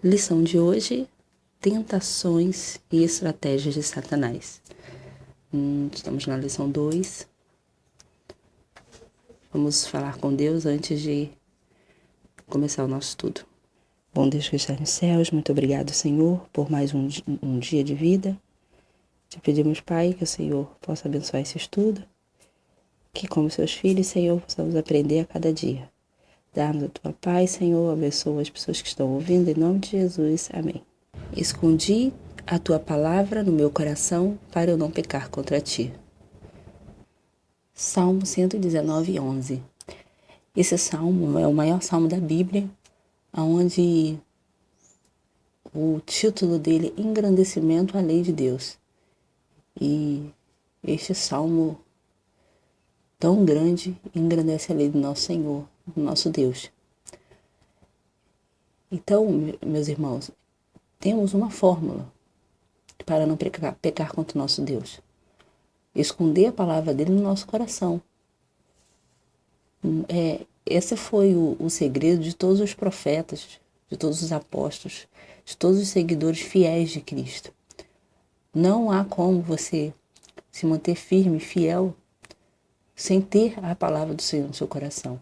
Lição de hoje: tentações e estratégias de Satanás. Estamos na lição 2. Vamos falar com Deus antes de começar o nosso estudo. Bom Deus que está nos céus, muito obrigado, Senhor, por mais um dia de vida. Te pedimos, Pai, que o Senhor possa abençoar esse estudo, que como seus filhos, Senhor, possamos aprender a cada dia. Dá-nos a tua paz, Senhor, abençoa as pessoas que estão ouvindo, em nome de Jesus, amém. Escondi a tua palavra no meu coração para eu não pecar contra ti. Salmo 119, 11. Esse salmo é o maior salmo da Bíblia, onde o título dele é Engrandecimento à Lei de Deus. E este salmo tão grande engrandece a lei do nosso Senhor, do nosso Deus. Então, meus irmãos, temos uma fórmula para não pecar contra o nosso Deus. Esconder a palavra dele no nosso coração. Esse foi o segredo de todos os profetas, de todos os apóstolos, de todos os seguidores fiéis de Cristo. Não há como você se manter firme, fiel, sem ter a palavra do Senhor no seu coração.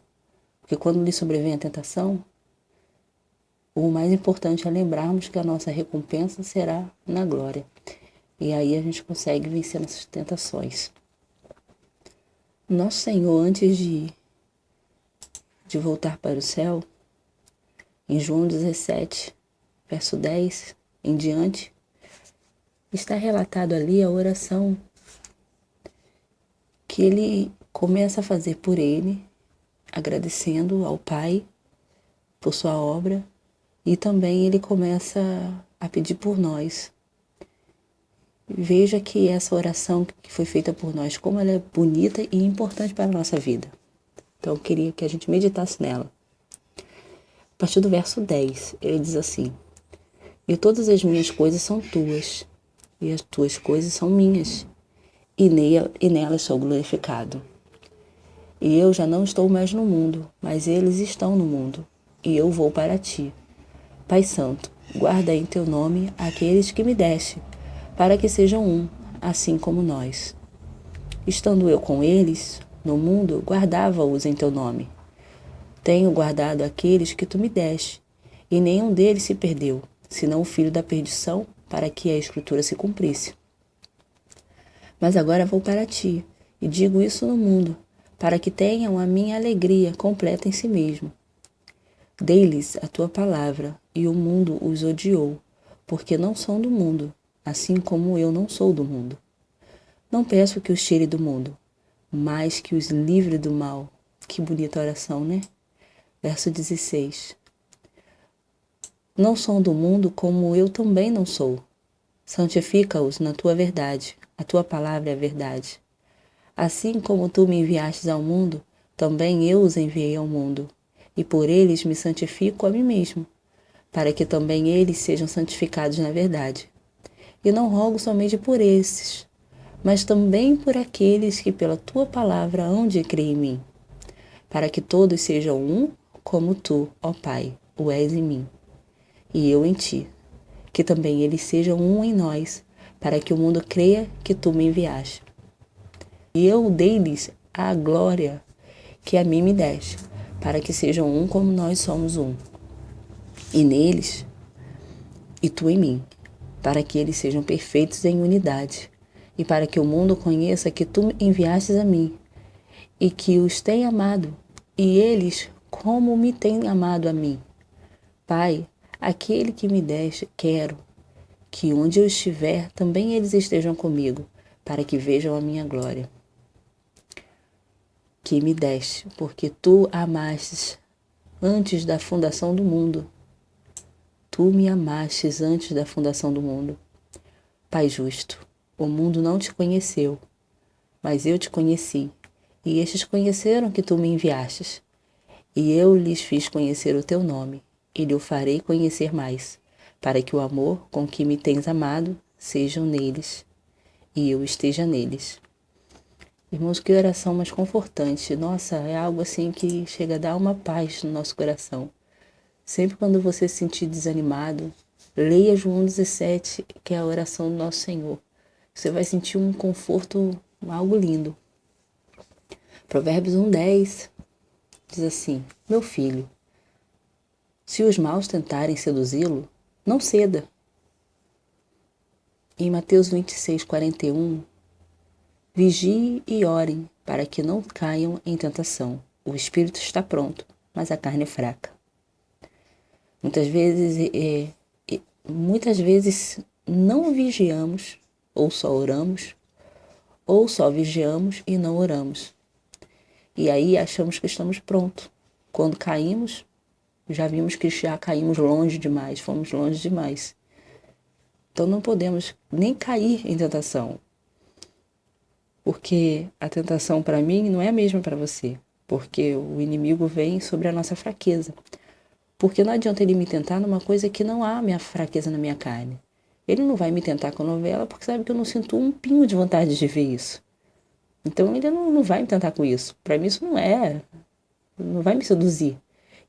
Porque quando lhe sobrevém a tentação, o mais importante é lembrarmos que a nossa recompensa será na glória. E aí a gente consegue vencer nossas tentações. Nosso Senhor, antes de voltar para o céu, em João 17, verso 10 em diante, está relatado ali a oração que ele começa a fazer por ele, agradecendo ao Pai por sua obra, e também ele começa a pedir por nós. Veja que essa oração que foi feita por nós, como ela é bonita e importante para a nossa vida. Então eu queria que a gente meditasse nela. A partir do verso 10, ele diz assim: e todas as minhas coisas são tuas, e as tuas coisas são minhas, e nelas sou glorificado. E eu já não estou mais no mundo, mas eles estão no mundo, e eu vou para ti. Pai Santo, guarda em teu nome aqueles que me deste, para que sejam um, assim como nós. Estando eu com eles, no mundo, guardava-os em teu nome. Tenho guardado aqueles que tu me deste, e nenhum deles se perdeu, senão o filho da perdição, para que a Escritura se cumprisse. Mas agora vou para ti, e digo isso no mundo, para que tenham a minha alegria completa em si mesmo. Dei-lhes a tua palavra, e o mundo os odiou, porque não são do mundo, assim como eu não sou do mundo. Não peço que os tire do mundo, mas que os livre do mal. Que bonita oração, né? Verso 16. Não são do mundo como eu também não sou. Santifica-os na tua verdade, a tua palavra é a verdade. Assim como tu me enviastes ao mundo, também eu os enviei ao mundo, e por eles me santifico a mim mesmo, para que também eles sejam santificados na verdade. E não rogo somente por esses, mas também por aqueles que pela tua palavra hão de crer em mim, para que todos sejam um, como tu, ó Pai, o és em mim, e eu em ti, que também eles sejam um em nós, para que o mundo creia que tu me enviaste. E eu dei-lhes a glória que a mim me deste, para que sejam um como nós somos um, e neles, e tu em mim, para que eles sejam perfeitos em unidade, e para que o mundo conheça que tu enviastes a mim, e que os tem amado, e eles como me têm amado a mim. Pai, aquele que me deste, quero que onde eu estiver, também eles estejam comigo, para que vejam a minha glória, que me deste, porque tu amastes antes da fundação do mundo. Tu me amastes antes da fundação do mundo. Pai justo, o mundo não te conheceu, mas eu te conheci, e estes conheceram que tu me enviastes. E eu lhes fiz conhecer o teu nome, e lhe o farei conhecer mais, para que o amor com que me tens amado sejam neles, e eu esteja neles. Irmãos, que oração mais confortante. Nossa, é algo assim que chega a dar uma paz no nosso coração. Sempre quando você se sentir desanimado, leia João 17, que é a oração do nosso Senhor. Você vai sentir um conforto, algo lindo. Provérbios 1:10 diz assim: Meu filho, se os maus tentarem seduzi-lo, não ceda. Em Mateus 26:41, vigie e orem para que não caiam em tentação. O espírito está pronto, mas a carne é fraca. Muitas vezes não vigiamos, ou só oramos, ou só vigiamos e não oramos. E aí achamos que estamos prontos. Quando caímos, já vimos que já caímos longe demais, fomos longe demais. Então não podemos nem cair em tentação. Porque a tentação para mim não é a mesma para você. Porque o inimigo vem sobre a nossa fraqueza. Porque não adianta ele me tentar numa coisa que não há minha fraqueza na minha carne. Ele não vai me tentar com novela porque sabe que eu não sinto um pingo de vontade de ver isso. Então ele não vai me tentar com isso. Para mim isso não vai me seduzir.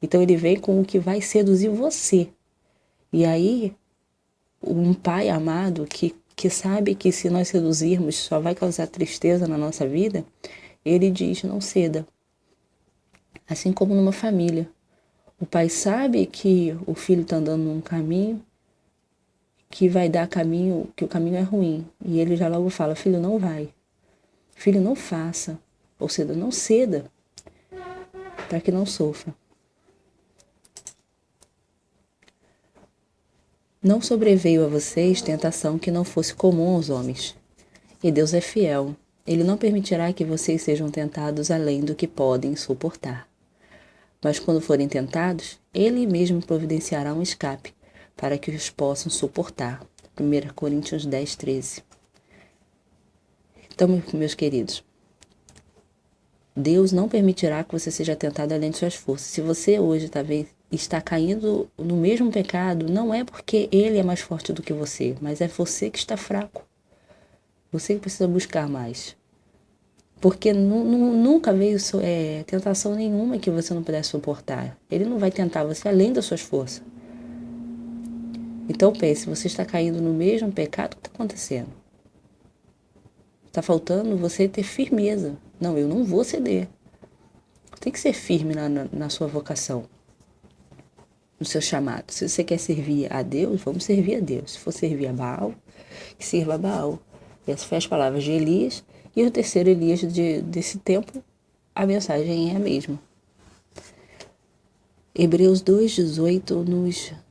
Então ele vem com o que vai seduzir você. E aí, um pai amado que sabe que se nós seduzirmos só vai causar tristeza na nossa vida, ele diz, não ceda. Assim como numa família. O pai sabe que o filho está andando num caminho que vai dar caminho, que o caminho é ruim. E ele já logo fala, filho, não vai. Filho, não faça. Ou seja, não ceda para que não sofra. Não sobreveio a vocês tentação que não fosse comum aos homens. E Deus é fiel. Ele não permitirá que vocês sejam tentados além do que podem suportar. Mas quando forem tentados, Ele mesmo providenciará um escape para que os possam suportar. 1 Coríntios 10:13. Então, meus queridos, Deus não permitirá que você seja tentado além de suas forças. Se você hoje talvez está caindo no mesmo pecado, não é porque Ele é mais forte do que você, mas é você que está fraco. Você que precisa buscar mais. Porque nunca veio tentação nenhuma que você não pudesse suportar. Ele não vai tentar você além das suas forças. Então pense, você está caindo no mesmo pecado, o que está acontecendo? Está faltando você ter firmeza. Não, eu não vou ceder. Tem que ser firme na sua vocação, no seu chamado. Se você quer servir a Deus, vamos servir a Deus. Se for servir a Baal, sirva a Baal. Essas foram as palavras de Elias. E o terceiro Elias desse tempo, a mensagem é a mesma. Hebreus 2:18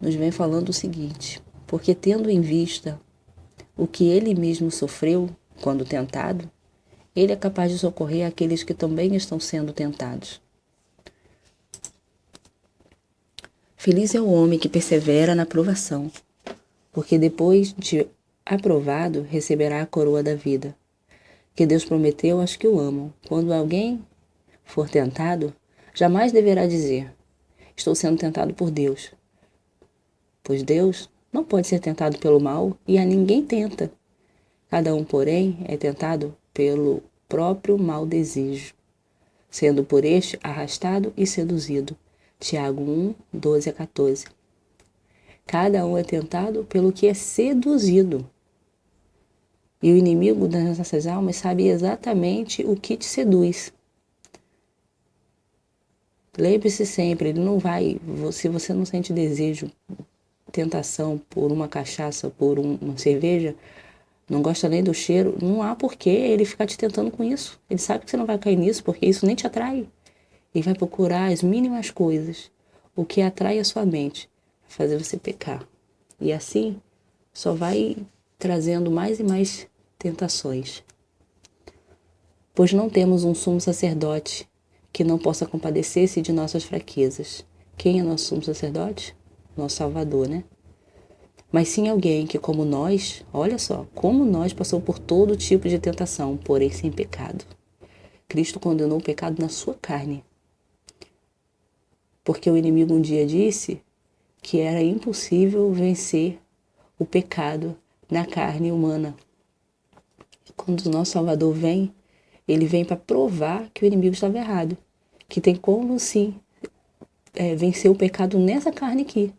nos vem falando o seguinte: porque tendo em vista o que ele mesmo sofreu quando tentado, ele é capaz de socorrer aqueles que também estão sendo tentados. Feliz é o homem que persevera na provação, porque depois de aprovado receberá a coroa da vida, que Deus prometeu aos que o amam. Quando alguém for tentado, jamais deverá dizer, estou sendo tentado por Deus. Pois Deus não pode ser tentado pelo mal e a ninguém tenta. Cada um, porém, é tentado pelo próprio mau desejo, sendo por este arrastado e seduzido. Tiago 1:12-14. Cada um é tentado pelo que é seduzido. E o inimigo das nossas almas sabe exatamente o que te seduz. Lembre-se sempre, ele não vai, se você não sente desejo, tentação por uma cachaça, por uma cerveja, não gosta nem do cheiro, não há porquê ele ficar te tentando com isso. Ele sabe que você não vai cair nisso, porque isso nem te atrai. Ele vai procurar as mínimas coisas, o que atrai a sua mente, para fazer você pecar. E assim, só vai trazendo mais e mais tentações. Pois não temos um sumo sacerdote que não possa compadecer-se de nossas fraquezas. Quem é nosso sumo sacerdote? Nosso Salvador, né? Mas sim alguém que, como nós, olha só, como nós passou por todo tipo de tentação, porém sem pecado. Cristo condenou o pecado na sua carne. Porque o inimigo um dia disse que era impossível vencer o pecado na carne humana. Quando o nosso Salvador vem, ele vem para provar que o inimigo estava errado. Que tem como sim vencer o pecado nessa carne aqui.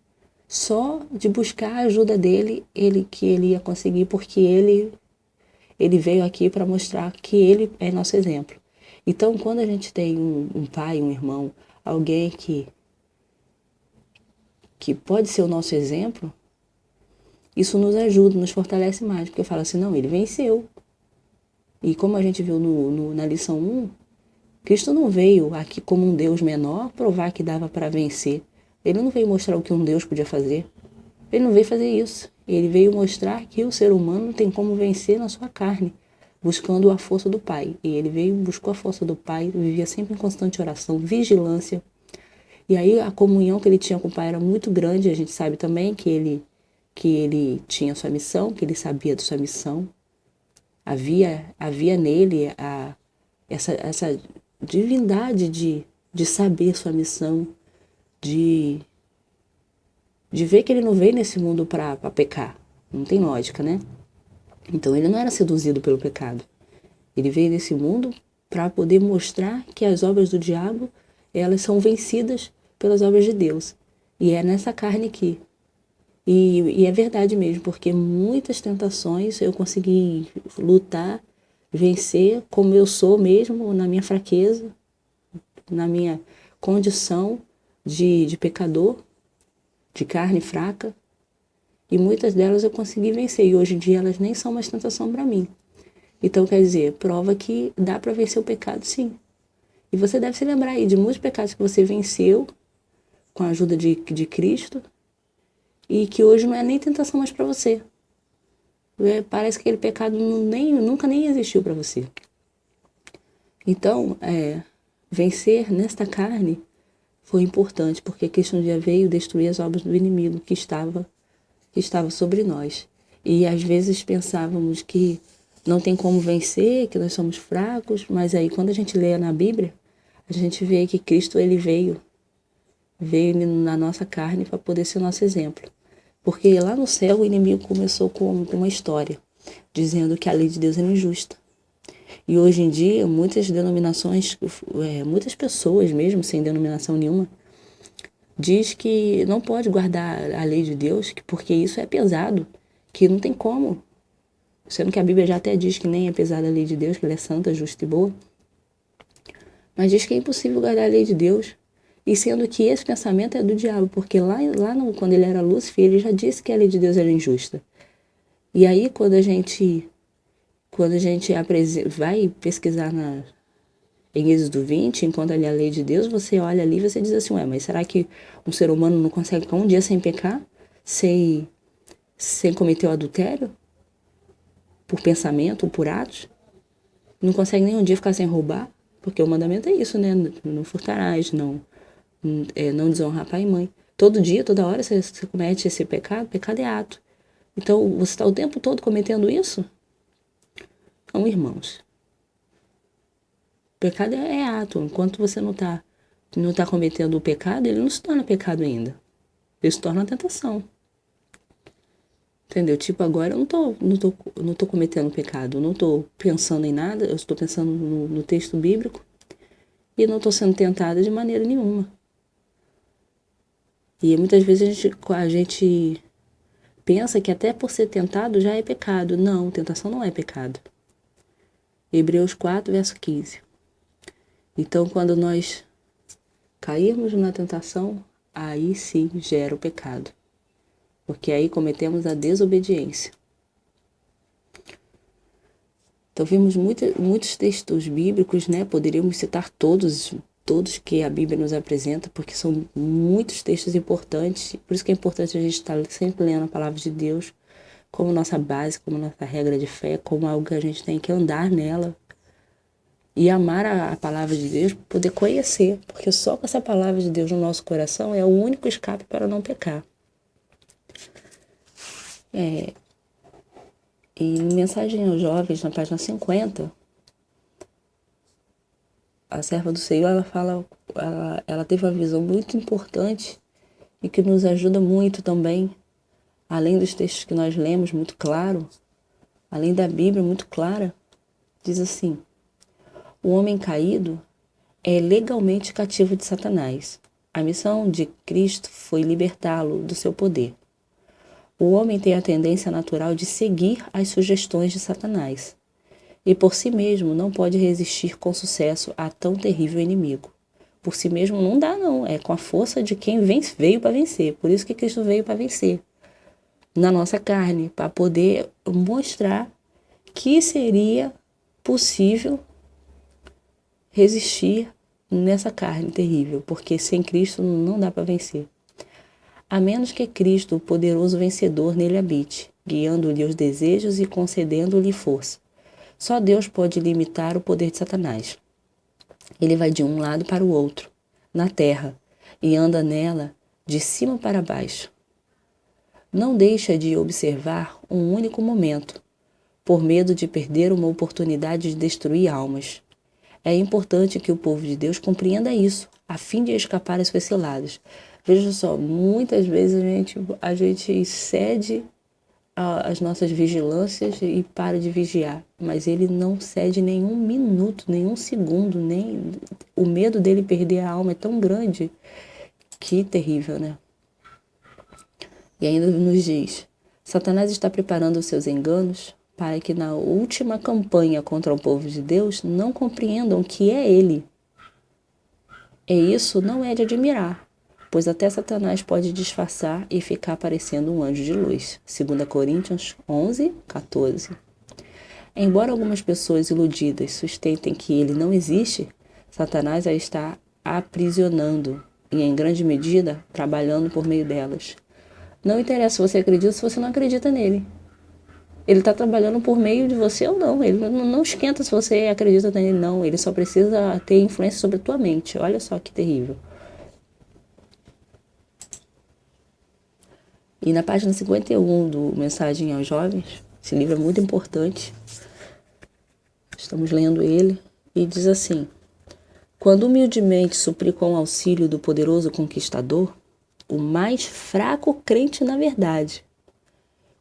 Só de buscar a ajuda dele, que ele ia conseguir, porque ele veio aqui para mostrar que ele é nosso exemplo. Então, quando a gente tem um pai, um irmão, alguém que pode ser o nosso exemplo, isso nos ajuda, nos fortalece mais, porque fala assim, não, ele venceu. E como a gente viu na lição 1, Cristo não veio aqui como um Deus menor provar que dava para vencer. Ele não veio mostrar o que um Deus podia fazer. Ele não veio fazer isso. Ele veio mostrar que o ser humano tem como vencer na sua carne, buscando a força do Pai. E ele veio, buscou a força do Pai, vivia sempre em constante oração, vigilância. E aí a comunhão que ele tinha com o Pai era muito grande. A gente sabe também que ele tinha sua missão, que ele sabia de sua missão. Havia nele essa divindade de saber sua missão, de ver que ele não veio nesse mundo para pecar. Não tem lógica, né? Então ele não era seduzido pelo pecado. Ele veio nesse mundo para poder mostrar que as obras do diabo, elas são vencidas pelas obras de Deus. E é nessa carne aqui. E é verdade mesmo, porque muitas tentações eu consegui lutar, vencer como eu sou mesmo, na minha fraqueza, na minha condição de pecador, de carne fraca. E muitas delas eu consegui vencer. E hoje em dia elas nem são mais tentação para mim. Então, quer dizer, prova que dá para vencer o pecado, sim. E você deve se lembrar aí de muitos pecados que você venceu com a ajuda de Cristo e que hoje não é nem tentação mais para você. Parece que aquele pecado nunca nem existiu para você. Então, vencer nesta carne foi importante, porque Cristo um dia veio destruir as obras do inimigo que estava sobre nós. E às vezes pensávamos que não tem como vencer, que nós somos fracos, mas aí quando a gente lê na Bíblia, a gente vê que Cristo ele veio na nossa carne para poder ser nosso exemplo. Porque lá no céu o inimigo começou com uma história, dizendo que a lei de Deus era injusta. E hoje em dia, muitas denominações, muitas pessoas mesmo, sem denominação nenhuma, diz que não pode guardar a lei de Deus, porque isso é pesado, que não tem como. Sendo que a Bíblia já até diz que nem é pesada a lei de Deus, que ela é santa, justa e boa. Mas diz que é impossível guardar a lei de Deus. E sendo que esse pensamento é do diabo, porque quando ele era Lúcifer, ele já disse que a lei de Deus era injusta. E aí, quando a gente vai pesquisar em Êxodo 20, enquanto ali a lei de Deus, você olha ali e você diz assim, mas será que um ser humano não consegue ficar um dia sem pecar? Sem cometer o adultério? Por pensamento ou por atos? Não consegue nem um dia ficar sem roubar? Porque o mandamento é isso, né? Não furtarás, não desonrar pai e mãe. Todo dia, toda hora você comete esse pecado. Pecado é ato. Então, você está o tempo todo cometendo isso? Então, irmãos, pecado é ato. Enquanto você não tá cometendo o pecado, ele não se torna pecado ainda. Ele se torna uma tentação. Entendeu? Tipo, agora eu não tô cometendo pecado. Eu não tô pensando em nada. Eu estou pensando no texto bíblico. E não estou sendo tentada de maneira nenhuma. E muitas vezes a gente pensa que até por ser tentado já é pecado. Não, tentação não é pecado. Hebreus 4, verso 15. Então, quando nós cairmos na tentação, aí sim gera o pecado. Porque aí cometemos a desobediência. Então, vimos muitos textos bíblicos, né? Poderíamos citar todos que a Bíblia nos apresenta, porque são muitos textos importantes. Por isso que é importante a gente estar sempre lendo a palavra de Deus como nossa base, como nossa regra de fé, como algo que a gente tem que andar nela e amar a palavra de Deus para poder conhecer, porque só com essa palavra de Deus no nosso coração é o único escape para não pecar. E mensagem aos jovens, na página 50, a serva do Senhor, ela teve uma visão muito importante e que nos ajuda muito também, além dos textos que nós lemos, muito claro, além da Bíblia muito clara, diz assim: o homem caído é legalmente cativo de Satanás. A missão de Cristo foi libertá-lo do seu poder. O homem tem a tendência natural de seguir as sugestões de Satanás, e por si mesmo não pode resistir com sucesso a tão terrível inimigo. Por si mesmo não dá não, é com a força de quem veio para vencer. Por isso que Cristo veio para vencer na nossa carne, para poder mostrar que seria possível resistir nessa carne terrível, porque sem Cristo não dá para vencer. A menos que Cristo, o poderoso vencedor, nele habite, guiando-lhe os desejos e concedendo-lhe força. Só Deus pode limitar o poder de Satanás. Ele vai de um lado para o outro, na terra, e anda nela de cima para baixo. Não deixa de observar um único momento, por medo de perder uma oportunidade de destruir almas. É importante que o povo de Deus compreenda isso, a fim de escapar às suas ciladas. Veja só, muitas vezes a gente cede às nossas vigilâncias e para de vigiar, mas ele não cede nenhum minuto, nenhum segundo, nem o medo dele perder a alma é tão grande. Que terrível, né? E ainda nos diz: Satanás está preparando os seus enganos para que na última campanha contra o povo de Deus não compreendam que é ele. E isso não é de admirar, pois até Satanás pode disfarçar e ficar parecendo um anjo de luz. 2 Coríntios 11, 14. Embora algumas pessoas iludidas sustentem que ele não existe, Satanás a está aprisionando e, em grande medida, trabalhando por meio delas. Não interessa se você acredita ou se você não acredita nele. Ele está trabalhando por meio de você ou não. Ele não esquenta se você acredita nele, não. Ele só precisa ter influência sobre a tua mente. Olha só que terrível. E na página 51 do Mensagem aos Jovens, esse livro é muito importante. Estamos lendo ele e diz assim: quando humildemente suplicam o auxílio do poderoso conquistador, o mais fraco crente na verdade,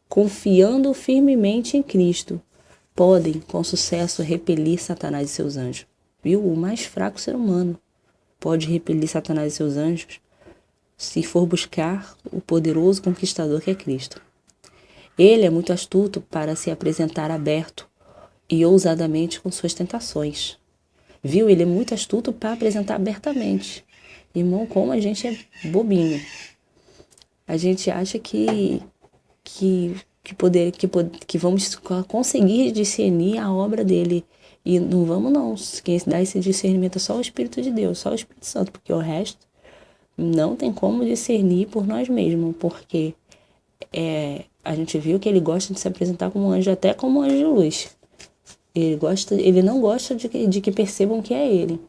confiando firmemente em Cristo, podem com sucesso repelir Satanás e seus anjos. Viu? O mais fraco ser humano pode repelir Satanás e seus anjos se for buscar o poderoso conquistador que é Cristo. Ele é muito astuto para se apresentar aberto e ousadamente com suas tentações. Viu? Ele é muito astuto para apresentar abertamente. Irmão, como a gente é bobinho. A gente acha que vamos conseguir discernir a obra dele. E não vamos não. Quem dá esse discernimento é só o Espírito de Deus, só o Espírito Santo, porque o resto não tem como discernir por nós mesmos, porque a gente viu que ele gosta de se apresentar como anjo, até como anjo de luz. Ele não gosta de que percebam que é ele.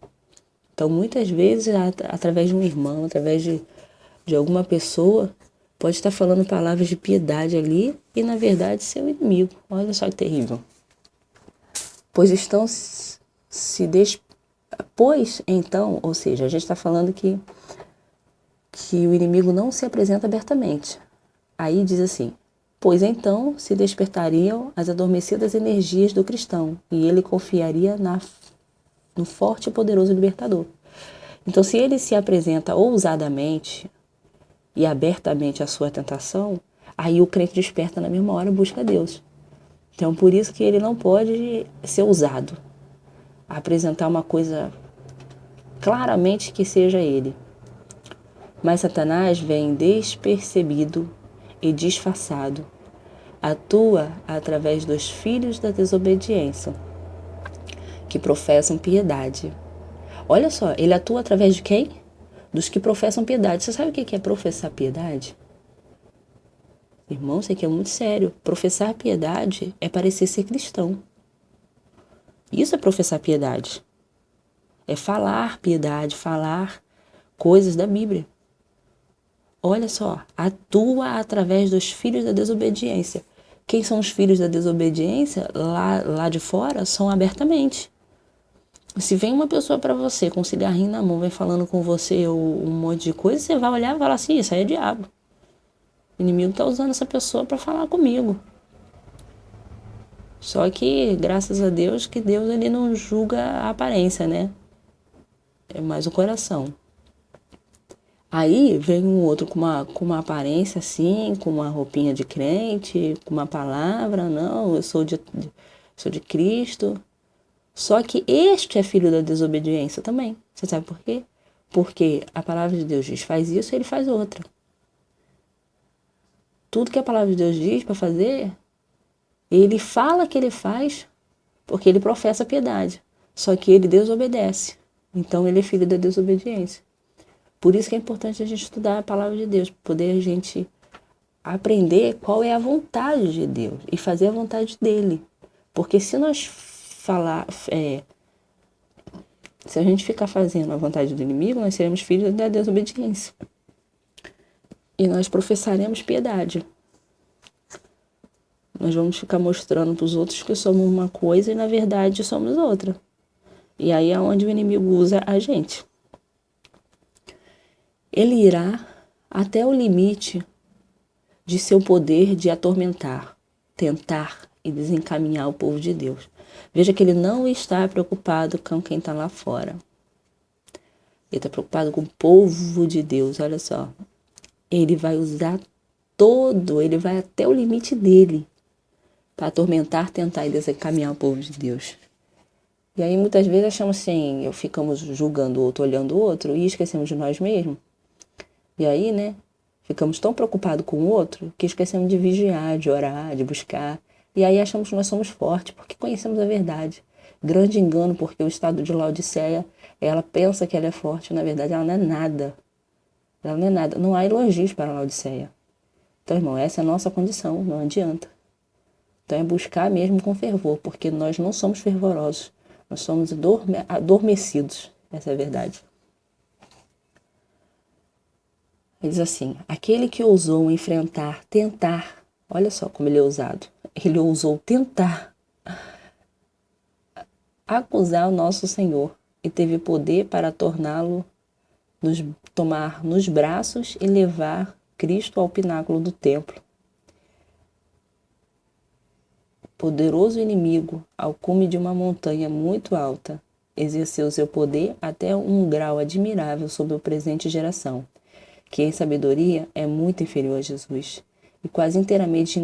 Então, muitas vezes, através de um irmão, através de alguma pessoa, pode estar falando palavras de piedade ali e, na verdade, ser o inimigo. Olha só que terrível. Pois então, ou seja, a gente está falando que o inimigo não se apresenta abertamente. Aí diz assim: pois então se despertariam as adormecidas energias do cristão e ele confiaria no forte e poderoso libertador. Então, se ele se apresenta ousadamente e abertamente à sua tentação, aí o crente desperta na mesma hora e busca Deus. Então, por isso que ele não pode ser ousado, apresentar uma coisa claramente que seja ele. Mas Satanás vem despercebido e disfarçado. Atua através dos filhos da desobediência, que professam piedade. Olha só, ele atua através de quem? Dos que professam piedade. Você sabe o que é professar piedade? Irmão, isso aqui é muito sério. Professar piedade é parecer ser cristão. Isso é professar piedade. É falar piedade, falar coisas da Bíblia. Olha só, atua através dos filhos da desobediência. Quem são os filhos da desobediência? Lá de fora, são abertamente. Se vem uma pessoa para você com um cigarrinho na mão, vem falando com você um monte de coisa, você vai olhar e falar assim: isso aí é diabo. O inimigo está usando essa pessoa para falar comigo. Só que, graças a Deus, que Deus ele não julga a aparência, né? É mais o coração. Aí vem um outro com uma aparência assim, com uma roupinha de crente, com uma palavra, não, eu sou de Cristo. Só que este é filho da desobediência também. Você sabe por quê? Porque a palavra de Deus diz faz isso, ele faz outra. Tudo que a palavra de Deus diz para fazer, ele fala que ele faz porque ele professa piedade. Só que ele desobedece. Então ele é filho da desobediência. Por isso que é importante a gente estudar a palavra de Deus, para poder a gente aprender qual é a vontade de Deus e fazer a vontade dele. Porque se nós se a gente ficar fazendo a vontade do inimigo, nós seremos filhos da desobediência. E nós professaremos piedade. Nós vamos ficar mostrando para os outros que somos uma coisa e na verdade somos outra. E aí é onde o inimigo usa a gente. Ele irá até o limite de seu poder de atormentar, tentar e desencaminhar o povo de Deus. Veja que ele não está preocupado com quem está lá fora. Ele está preocupado com o povo de Deus, olha só. Ele vai usar ele vai até o limite dele para atormentar, tentar e desencaminhar o povo de Deus. E aí muitas vezes achamos assim, ficamos julgando o outro, olhando o outro e esquecemos de nós mesmos. E aí, né, ficamos tão preocupados com o outro que esquecemos de vigiar, de orar, de buscar. E aí achamos que nós somos fortes porque conhecemos a verdade. Grande engano, porque o estado de Laodiceia, ela pensa que ela é forte, na verdade ela não é nada. Ela não é nada. Não há elogios para Laodiceia. Então, irmão, essa é a nossa condição, não adianta. Então é buscar mesmo com fervor, porque nós não somos fervorosos. Nós somos adormecidos. Essa é a verdade. Ele diz assim, aquele que ousou enfrentar, tentar, olha só como ele é ousado. Ele ousou tentar acusar o nosso Senhor e teve poder para tomar nos braços e levar Cristo ao pináculo do templo. Poderoso inimigo, ao cume de uma montanha muito alta, exerceu seu poder até um grau admirável sobre a presente geração, que em sabedoria é muito inferior a Jesus, e quase inteiramente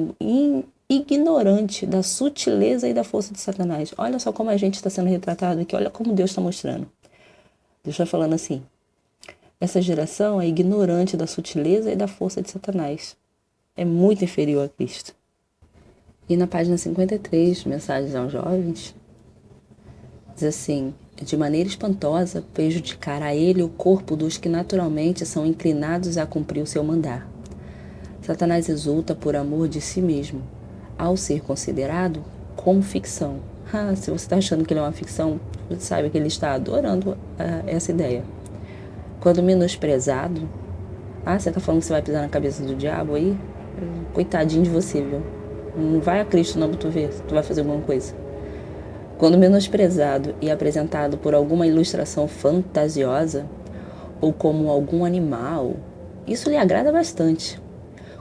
ignorante da sutileza e da força de Satanás. Olha só como a gente está sendo retratado aqui, olha como Deus está mostrando. Deus está falando assim, essa geração é ignorante da sutileza e da força de Satanás. É muito inferior a Cristo. E na página 53, Mensagens aos Jovens, diz assim, de maneira espantosa, prejudicar a ele o corpo dos que naturalmente são inclinados a cumprir o seu mandar. Satanás exulta por amor de si mesmo, ao ser considerado como ficção. Se você está achando que ele é uma ficção, você sabe que ele está adorando essa ideia. Quando menosprezado, você está falando que você vai pisar na cabeça do diabo aí? Coitadinho de você, viu? Não vai a Cristo não para tu ver se tu vai fazer alguma coisa. Quando menosprezado e apresentado por alguma ilustração fantasiosa, ou como algum animal, isso lhe agrada bastante.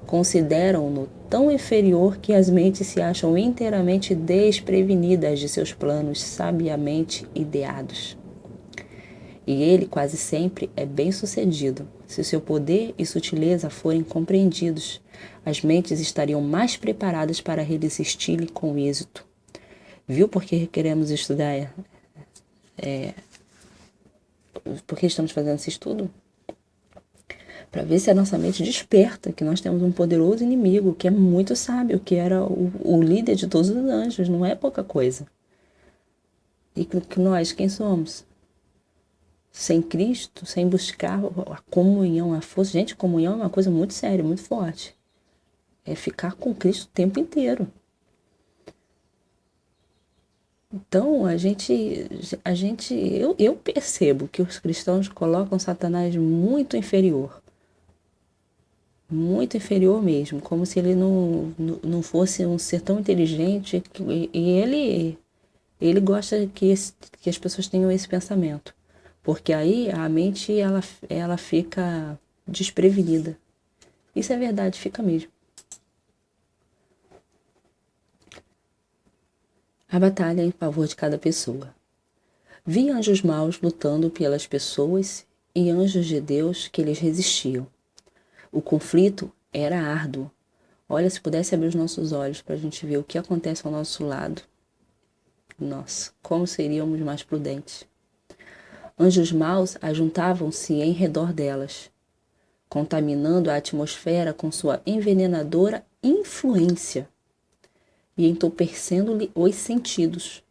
Consideram-no tão inferior que as mentes se acham inteiramente desprevenidas de seus planos sabiamente ideados. E ele quase sempre é bem-sucedido. Se seu poder e sutileza forem compreendidos, as mentes estariam mais preparadas para resistir-lhe com êxito. Viu por que queremos estudar? Por que estamos fazendo esse estudo? Para ver se a nossa mente desperta, que nós temos um poderoso inimigo, que é muito sábio, que era o líder de todos os anjos, não é pouca coisa. E que nós, quem somos? Sem Cristo, sem buscar a comunhão, a força. Gente, comunhão é uma coisa muito séria, muito forte. É ficar com Cristo o tempo inteiro. Então, eu percebo que os cristãos colocam Satanás muito inferior mesmo, como se ele não fosse um ser tão inteligente, e ele gosta que as pessoas tenham esse pensamento, porque aí a mente ela fica desprevenida. Isso é verdade, fica mesmo. A batalha em favor de cada pessoa. Vi anjos maus lutando pelas pessoas e anjos de Deus que lhes resistiam. O conflito era árduo. Olha, se pudesse abrir os nossos olhos para a gente ver o que acontece ao nosso lado, nossa, como seríamos mais prudentes. Anjos maus ajuntavam-se em redor delas, contaminando a atmosfera com sua envenenadora influência e entorpecendo-lhe os sentidos.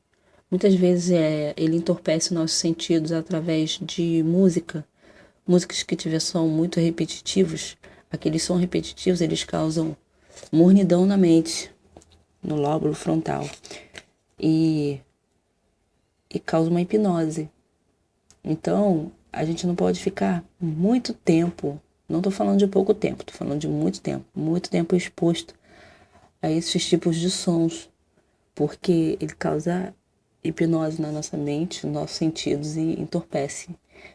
Muitas vezes ele entorpece nossos sentidos através de músicas que são muito repetitivos. Aqueles sons repetitivos, eles causam mornidão na mente, no lóbulo frontal, e causam uma hipnose. Então, a gente não pode ficar muito tempo, não estou falando de pouco tempo, estou falando de muito tempo exposto a esses tipos de sons, porque ele causa hipnose na nossa mente, nos nossos sentidos e entorpece.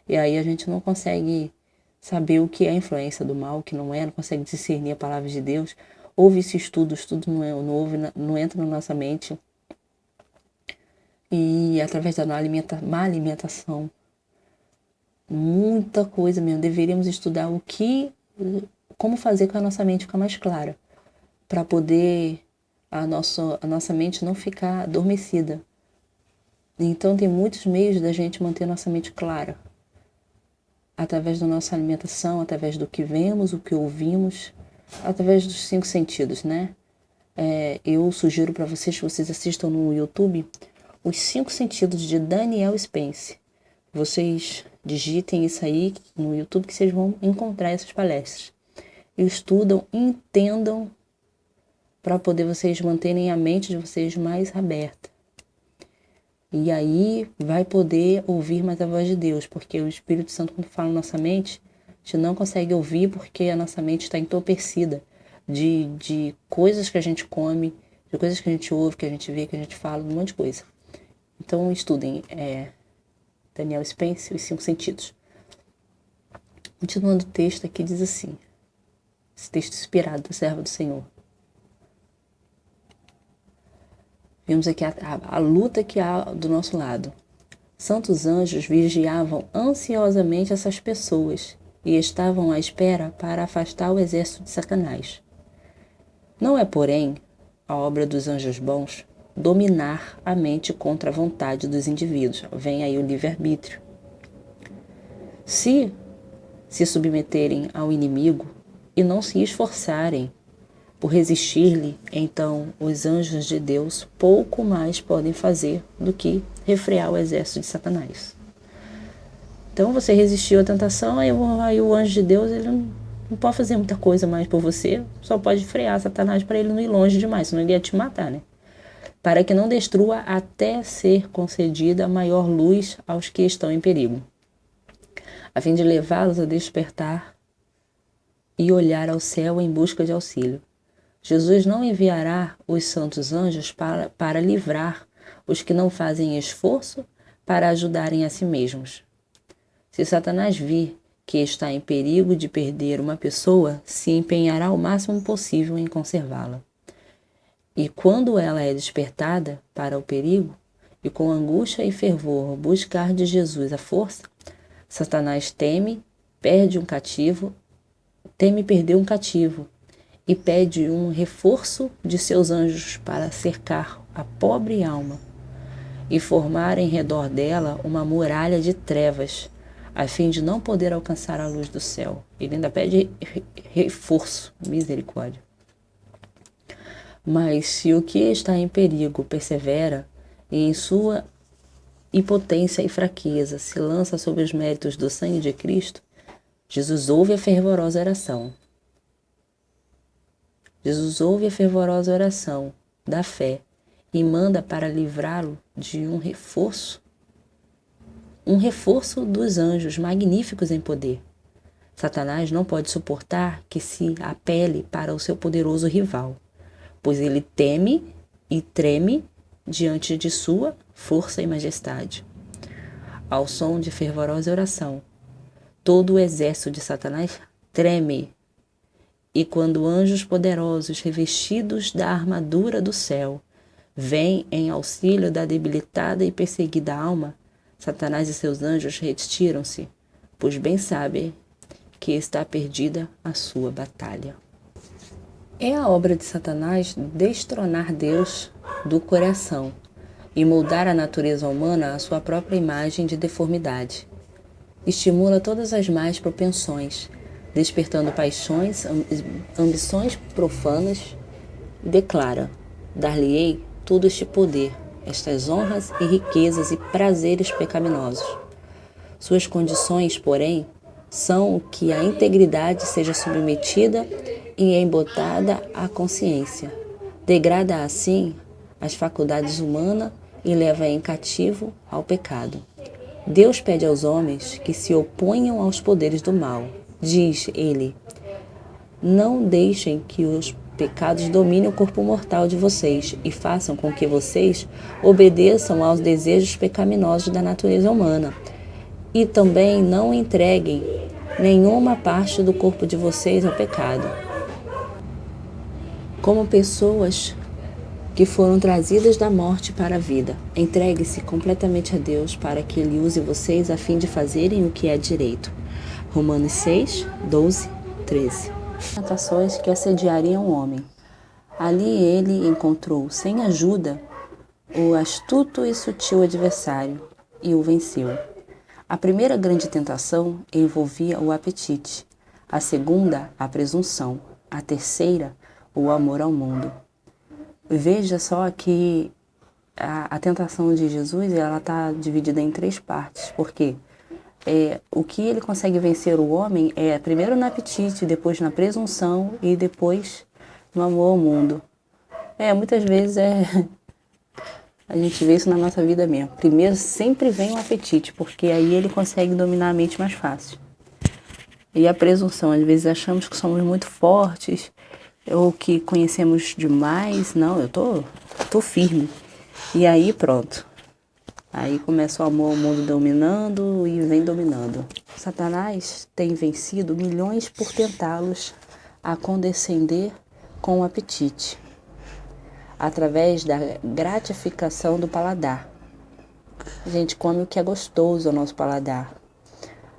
E aí a gente não consegue saber o que é a influência do mal, o que não é, não consegue discernir a palavra de Deus. Ouve esse estudo, o estudo não entra na nossa mente. E através da má alimentação, muita coisa mesmo, deveríamos estudar como fazer com a nossa mente ficar mais clara, para poder a nossa mente não ficar adormecida. Então tem muitos meios da gente manter nossa mente clara, através da nossa alimentação, através do que vemos, o que ouvimos, através dos 5 sentidos, né? Eu sugiro para vocês que vocês assistam no YouTube os 5 sentidos de Daniel Spence. Vocês digitem isso aí no YouTube que vocês vão encontrar essas palestras. Estudam, entendam, para poder vocês manterem a mente de vocês mais aberta. E aí vai poder ouvir mais a voz de Deus, porque o Espírito Santo, quando fala na nossa mente, a gente não consegue ouvir porque a nossa mente está entorpecida de coisas que a gente come, de coisas que a gente ouve, que a gente vê, que a gente fala, um monte de coisa. Então estudem Daniel Spence, os 5 sentidos. Continuando o texto aqui, diz assim, esse texto inspirado do servo do Senhor. Vimos aqui a luta que há do nosso lado. Santos anjos vigiavam ansiosamente essas pessoas e estavam à espera para afastar o exército de Satanás. Não é, porém, a obra dos anjos bons dominar a mente contra a vontade dos indivíduos. Vem aí o livre-arbítrio. Se submeterem ao inimigo e não se esforçarem por resistir-lhe, então os anjos de Deus pouco mais podem fazer do que refrear o exército de Satanás. Então você resistiu à tentação, aí o anjo de Deus ele não pode fazer muita coisa mais por você, só pode frear Satanás para ele não ir longe demais, senão ele ia te matar, né? Para que não destrua até ser concedida maior luz aos que estão em perigo, a fim de levá-los a despertar e olhar ao céu em busca de auxílio. Jesus não enviará os santos anjos para livrar os que não fazem esforço para ajudarem a si mesmos. Se Satanás vir que está em perigo de perder uma pessoa, se empenhará o máximo possível em conservá-la. E quando ela é despertada para o perigo, e com angústia e fervor buscar de Jesus a força, Satanás teme perder um cativo, e pede um reforço de seus anjos para cercar a pobre alma e formar em redor dela uma muralha de trevas, a fim de não poder alcançar a luz do céu. Ele ainda pede reforço, misericórdia. Mas se o que está em perigo persevera e em sua impotência e fraqueza se lança sobre os méritos do sangue de Cristo, Jesus ouve a fervorosa oração. Jesus ouve a fervorosa oração da fé e manda para livrá-lo de um reforço dos anjos magníficos em poder. Satanás não pode suportar que se apele para o seu poderoso rival, pois ele teme e treme diante de sua força e majestade. Ao som de fervorosa oração, todo o exército de Satanás treme. E quando anjos poderosos revestidos da armadura do céu vêm em auxílio da debilitada e perseguida alma, Satanás e seus anjos retiram-se pois bem sabe que está perdida a sua batalha. É a obra de Satanás destronar Deus do coração e moldar a natureza humana à sua própria imagem de deformidade. Estimula todas as más propensões, despertando paixões, ambições profanas, e declara: dar-lhe-ei todo este poder, estas honras e riquezas e prazeres pecaminosos. Suas condições, porém, são que a integridade seja submetida e embotada à consciência. Degrada assim as faculdades humanas e leva em cativo ao pecado. Deus pede aos homens que se oponham aos poderes do mal. Diz ele: não deixem que os pecados dominem o corpo mortal de vocês e façam com que vocês obedeçam aos desejos pecaminosos da natureza humana. E também não entreguem nenhuma parte do corpo de vocês ao pecado. Como pessoas que foram trazidas da morte para a vida, entregue-se completamente a Deus para que Ele use vocês a fim de fazerem o que é direito. Romanos 6, 12, 13. Tentações que assediariam o homem. Ali ele encontrou, sem ajuda, o astuto e sutil adversário e o venceu. A primeira grande tentação envolvia o apetite, a segunda, a presunção, a terceira, o amor ao mundo. Veja só que a tentação de Jesus está dividida em 3 partes, porque o que ele consegue vencer o homem é primeiro no apetite, depois na presunção e depois no amor ao mundo. Muitas vezes a gente vê isso na nossa vida mesmo. Primeiro sempre vem o apetite, porque aí ele consegue dominar a mente mais fácil. E a presunção, às vezes achamos que somos muito fortes ou que conhecemos demais. Não, eu tô firme. E aí pronto. Aí começa o amor ao mundo dominando e vem dominando. Satanás tem vencido milhões por tentá-los a condescender com o apetite, através da gratificação do paladar. A gente come o que é gostoso ao nosso paladar.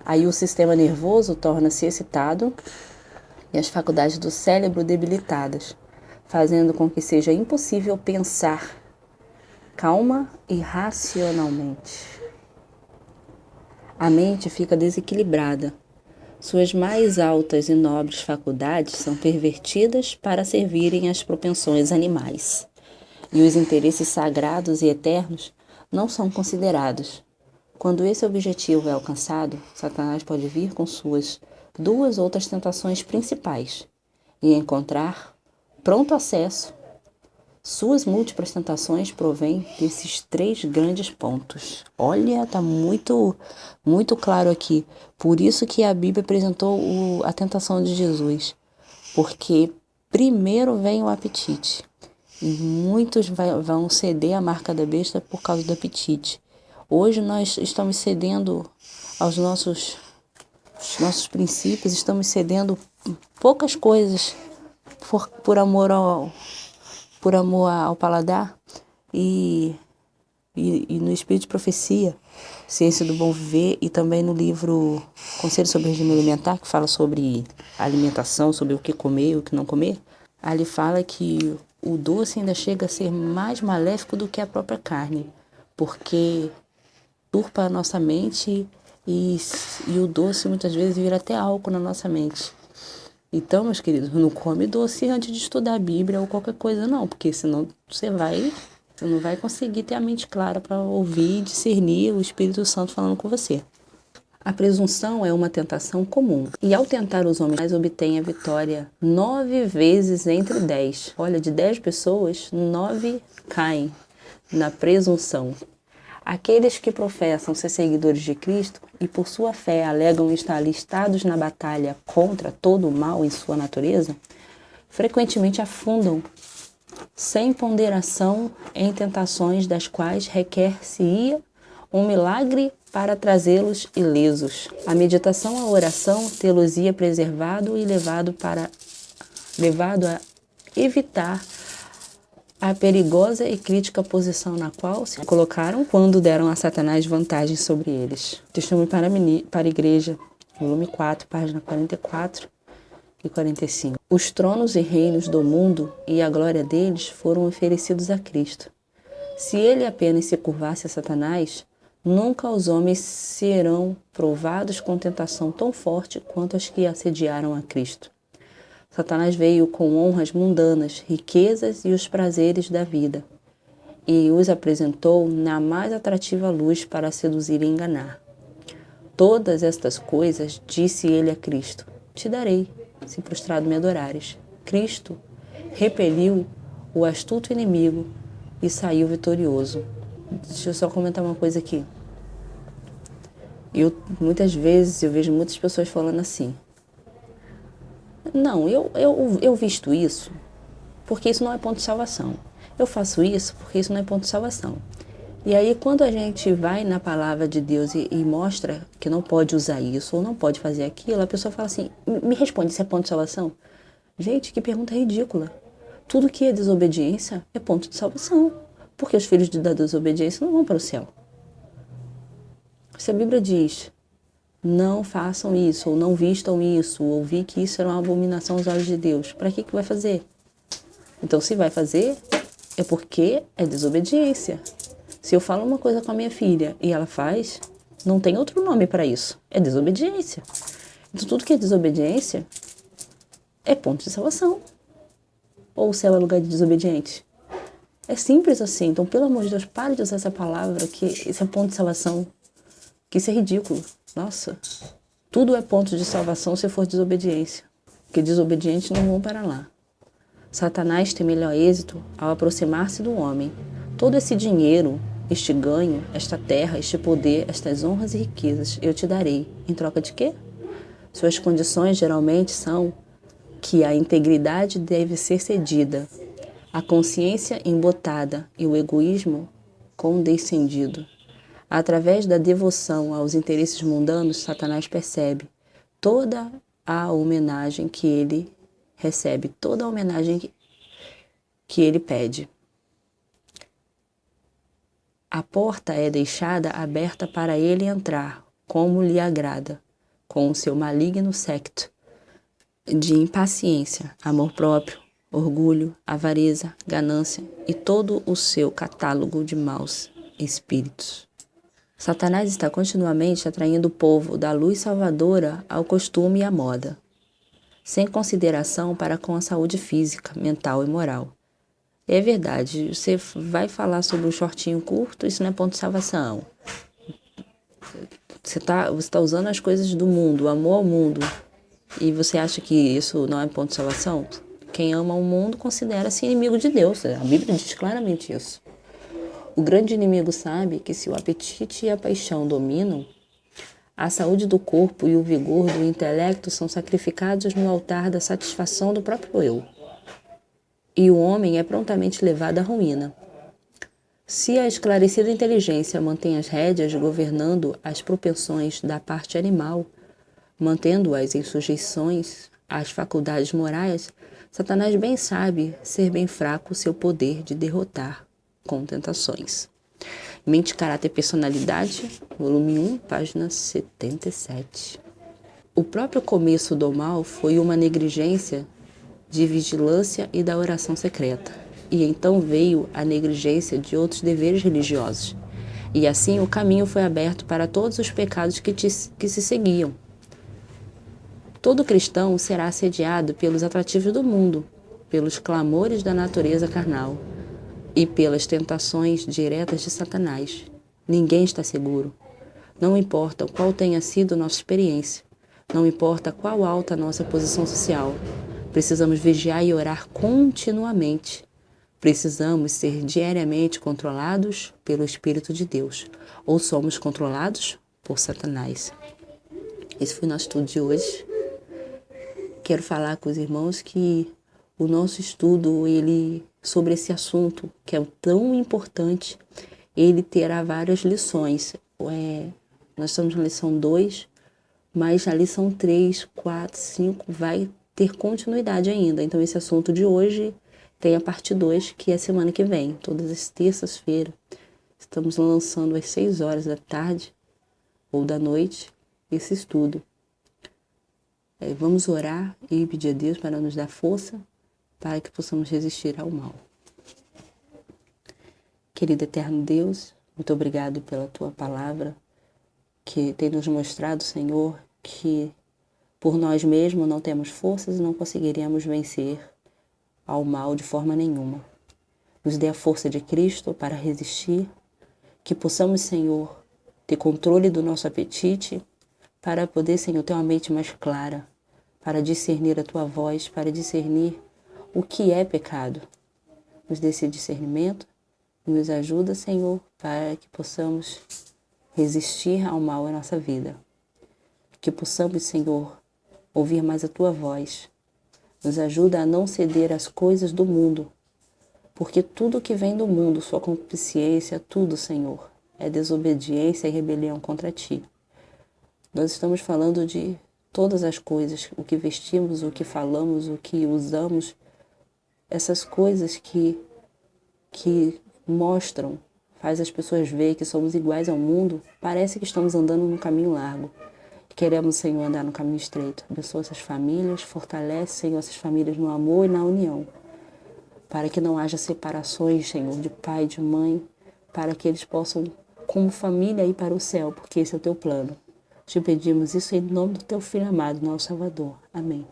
Aí o sistema nervoso torna-se excitado e as faculdades do cérebro debilitadas, fazendo com que seja impossível pensar calma e racionalmente. A mente fica desequilibrada. Suas mais altas e nobres faculdades são pervertidas para servirem às propensões animais. E os interesses sagrados e eternos não são considerados. Quando esse objetivo é alcançado, Satanás pode vir com suas 2 outras tentações principais e encontrar pronto acesso. Suas múltiplas tentações provêm desses 3 grandes pontos. Olha, está muito, muito claro aqui. Por isso que a Bíblia apresentou a tentação de Jesus. Porque primeiro vem o apetite. E muitos vão ceder à marca da besta por causa do apetite. Hoje nós estamos cedendo aos nossos princípios, estamos cedendo poucas coisas por amor ao paladar e no Espírito de Profecia, Ciência do Bom Viver, e também no livro Conselho sobre o Regime Alimentar, que fala sobre alimentação, sobre o que comer e o que não comer. Ali fala que o doce ainda chega a ser mais maléfico do que a própria carne, porque turpa a nossa mente e o doce muitas vezes vira até álcool na nossa mente. Então, meus queridos, não come doce antes de estudar a Bíblia ou qualquer coisa não, porque senão você não vai conseguir ter a mente clara para ouvir e discernir o Espírito Santo falando com você. A presunção é uma tentação comum, e ao tentar os homens obtêm a vitória 9 vezes entre 10. Olha, de 10 pessoas, 9 caem na presunção. Aqueles que professam ser seguidores de Cristo e por sua fé alegam estar alistados na batalha contra todo o mal em sua natureza, frequentemente afundam sem ponderação em tentações das quais requer-se-ia um milagre para trazê-los ilesos. A meditação à oração tê-los-ia preservado e levado a evitar a perigosa e crítica posição na qual se colocaram quando deram a Satanás vantagem sobre eles. Testemunho para a igreja, volume 4, página 44 e 45. Os tronos e reinos do mundo e a glória deles foram oferecidos a Cristo. Se ele apenas se curvasse a Satanás, nunca os homens serão provados com tentação tão forte quanto as que assediaram a Cristo. Satanás veio com honras mundanas, riquezas e os prazeres da vida, e os apresentou na mais atrativa luz para seduzir e enganar. Todas estas coisas disse ele a Cristo: te darei, se prostrado me adorares. Cristo repeliu o astuto inimigo e saiu vitorioso. Deixa eu só comentar uma coisa aqui. Muitas vezes eu vejo muitas pessoas falando assim: não, eu visto isso porque isso não é ponto de salvação. Eu faço isso porque isso não é ponto de salvação. E aí, quando a gente vai na palavra de Deus e mostra que não pode usar isso ou não pode fazer aquilo, a pessoa fala assim: me responde se é ponto de salvação. Gente, que pergunta ridícula. Tudo que é desobediência é ponto de salvação, porque os filhos da desobediência não vão para o céu. Se a Bíblia diz: não façam isso, ou não vistam isso, ou vi que isso era uma abominação aos olhos de Deus, para que vai fazer? Então, se vai fazer, é porque é desobediência. Se eu falo uma coisa com a minha filha e ela faz, não tem outro nome para isso. É desobediência. Então, tudo que é desobediência é ponto de salvação. Ou o céu é lugar de desobediente. É simples assim. Então, pelo amor de Deus, pare de usar essa palavra que isso é ponto de salvação. Que isso é ridículo. Nossa. Tudo é ponto de salvação se for desobediência. Porque desobedientes não vão para lá. Satanás tem melhor êxito ao aproximar-se do homem. Todo esse dinheiro, este ganho, esta terra, este poder, estas honras e riquezas eu te darei. Em troca de quê? Suas condições geralmente são que a integridade deve ser cedida, a consciência embotada e o egoísmo condescendido. Através da devoção aos interesses mundanos, Satanás percebe toda a homenagem que ele recebe, toda a homenagem que ele pede. A porta é deixada aberta para ele entrar, como lhe agrada, com o seu maligno séquito de impaciência, amor próprio, orgulho, avareza, ganância e todo o seu catálogo de maus espíritos. Satanás está continuamente atraindo o povo da luz salvadora ao costume e à moda, sem consideração para com a saúde física, mental e moral. É verdade, você vai falar sobre um shortinho curto, isso não é ponto de salvação. Você tá usando as coisas do mundo, o amor ao mundo, e você acha que isso não é ponto de salvação? Quem ama o mundo considera-se inimigo de Deus. A Bíblia diz claramente isso. O grande inimigo sabe que se o apetite e a paixão dominam, a saúde do corpo e o vigor do intelecto são sacrificados no altar da satisfação do próprio eu. E o homem é prontamente levado à ruína. Se a esclarecida inteligência mantém as rédeas governando as propensões da parte animal, mantendo-as em sujeições às faculdades morais, Satanás bem sabe ser bem fraco o seu poder de derrotar com tentações. Mente, Caráter e Personalidade, volume 1, página 77. O próprio começo do mal foi uma negligência de vigilância e da oração secreta. E então veio a negligência de outros deveres religiosos. E assim o caminho foi aberto para todos os pecados que se seguiam. Todo cristão será assediado pelos atrativos do mundo, pelos clamores da natureza carnal e pelas tentações diretas de Satanás. Ninguém está seguro. Não importa qual tenha sido nossa experiência, não importa qual alta nossa posição social, precisamos vigiar e orar continuamente. Precisamos ser diariamente controlados pelo Espírito de Deus, ou somos controlados por Satanás. Esse foi o nosso estudo de hoje. Quero falar com os irmãos que o nosso estudo sobre esse assunto, que é tão importante, ele terá várias lições. Nós estamos na lição 2, mas na lição 3, 4, 5 vai ter continuidade ainda. Então esse assunto de hoje tem a parte 2, que é semana que vem, todas as terças-feiras. Estamos lançando às 6 horas da tarde ou da noite esse estudo. Vamos orar e pedir a Deus para nos dar força para que possamos resistir ao mal. Querido eterno Deus, muito obrigado pela tua palavra, que tem nos mostrado, Senhor, que por nós mesmos não temos forças e não conseguiríamos vencer ao mal de forma nenhuma. Nos dê a força de Cristo para resistir, que possamos, Senhor, ter controle do nosso apetite, para poder, Senhor, ter uma mente mais clara, para discernir a tua voz, para discernir o que é pecado. Nos dê esse discernimento e nos ajuda, Senhor, para que possamos resistir ao mal em nossa vida. Que possamos, Senhor, ouvir mais a tua voz. Nos ajuda a não ceder às coisas do mundo, porque tudo que vem do mundo, sua concupiscência, tudo, Senhor, é desobediência e rebelião contra ti. Nós estamos falando de todas as coisas, o que vestimos, o que falamos, o que usamos, essas coisas que mostram, faz as pessoas ver que somos iguais ao mundo, parece que estamos andando num caminho largo. Queremos, Senhor, andar no caminho estreito. Abençoa essas famílias, fortalece, Senhor, essas famílias no amor e na união, para que não haja separações, Senhor, de pai e de mãe, para que eles possam, como família, ir para o céu, porque esse é o teu plano. Te pedimos isso em nome do teu Filho amado, nosso Salvador. Amém.